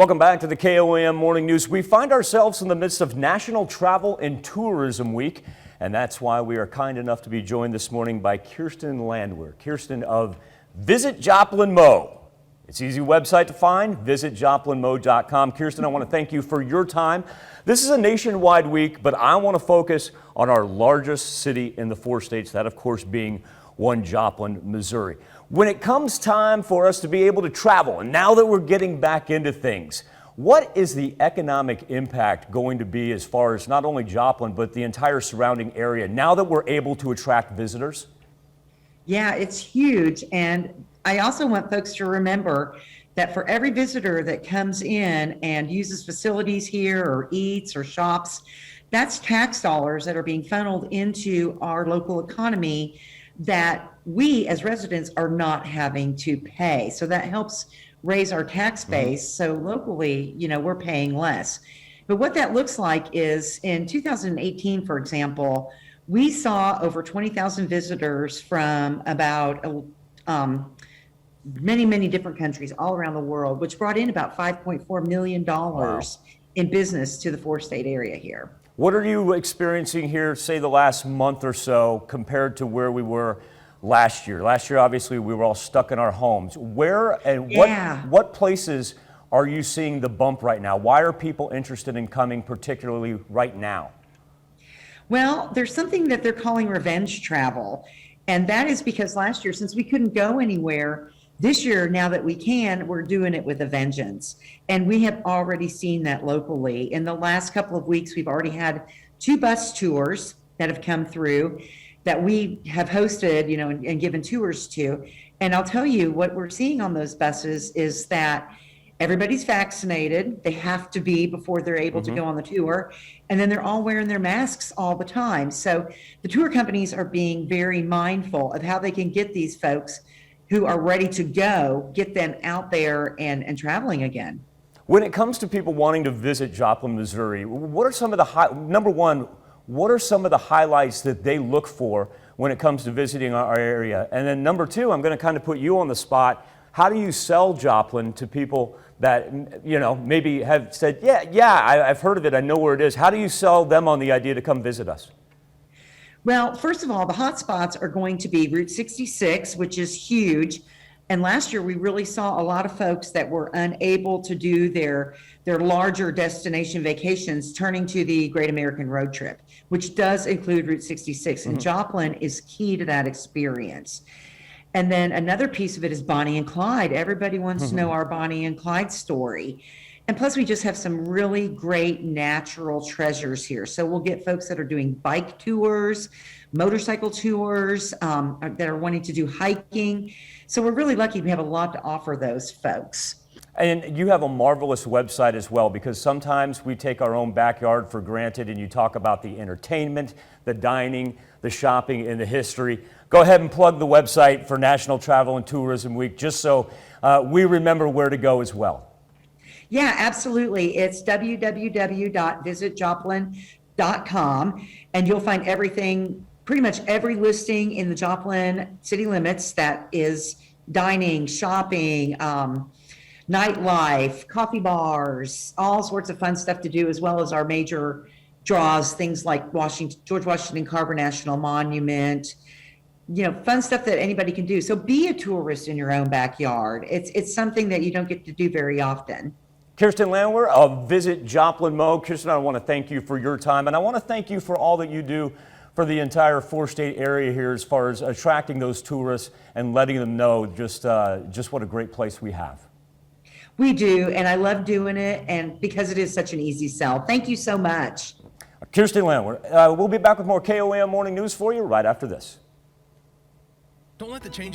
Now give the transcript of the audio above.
Welcome back to the KOAM Morning News. We find ourselves in the midst of National Travel and Tourism Week, and that's why we are kind enough to be joined this morning by Kirsten Landwehr. Kirsten of Visit Joplin Mo. It's an easy website to find, visitjoplinmo.com. Kirsten, I want to thank you for your time. This is a nationwide week, but I want to focus on our largest city in the 4 states, that of course being one Joplin, Missouri. When it comes time for us to be able to travel, and now that we're getting back into things, what is the economic impact going to be as far as not only Joplin, but the entire surrounding area now that we're able to attract visitors? Yeah, it's huge. And I also want folks to remember that for every visitor that comes in and uses facilities here or eats or shops, that's tax dollars that are being funneled into our local economy that we as residents are not having to pay. So that helps raise our tax base. So locally, we're paying less. But what that looks like is in 2018, for example, we saw over 20,000 visitors from about many different countries all around the world, which brought in about $5.4 million in business to the 4-state area here. What are you experiencing here, say the last month or so, compared to where we were last year? Last year, obviously, we were all stuck in our homes. Where and what places are you seeing the bump right now? Why are people interested in coming, particularly right now? Well, there's something that they're calling revenge travel. And that is because last year, since we couldn't go anywhere, this year, now that we can, we're doing it with a vengeance. And we have already seen that locally. In the last couple of weeks, we've already had 2 bus tours that have come through that we have hosted, and given tours to. And I'll tell you what we're seeing on those buses is that everybody's vaccinated. They have to be before they're able to go on the tour. And then they're all wearing their masks all the time. So the tour companies are being very mindful of how they can get these folks who are ready to go, get them out there and traveling again. When it comes to people wanting to visit Joplin, Missouri, what are some of the number one, what are some of the highlights that they look for when it comes to visiting our area? And then number 2, I'm going to kind of put you on the spot. How do you sell Joplin to people that, maybe have said, I've heard of it, I know where it is. How do you sell them on the idea to come visit us? Well, first of all, the hot spots are going to be Route 66, which is huge. And last year, we really saw a lot of folks that were unable to do their larger destination vacations turning to the Great American Road Trip, which does include Route 66. And Joplin is key to that experience. And then another piece of it is Bonnie and Clyde. Everybody wants to know our Bonnie and Clyde story. And plus, we just have some really great natural treasures here. So we'll get folks that are doing bike tours, motorcycle tours, that are wanting to do hiking. So we're really lucky we have a lot to offer those folks. And you have a marvelous website as well, because sometimes we take our own backyard for granted, and you talk about the entertainment, the dining, the shopping, and the history. Go ahead and plug the website for National Travel and Tourism Week, just so we remember where to go as well. Yeah, absolutely. It's www.visitjoplin.com, and you'll find everything, pretty much every listing in the Joplin city limits that is dining, shopping, nightlife, coffee bars, all sorts of fun stuff to do, as well as our major draws, things like George Washington Carver National Monument, fun stuff that anybody can do. So be a tourist in your own backyard. It's something that you don't get to do very often. Kirsten Landwehr of Visit Joplin Mo. Kirsten, I want to thank you for your time, and I want to thank you for all that you do for the entire 4-state area here as far as attracting those tourists and letting them know just what a great place we have. We do, and I love doing it, and because it is such an easy sell. Thank you so much. Kirsten Landwehr. We'll be back with more KOAM Morning News for you right after this. Don't let the change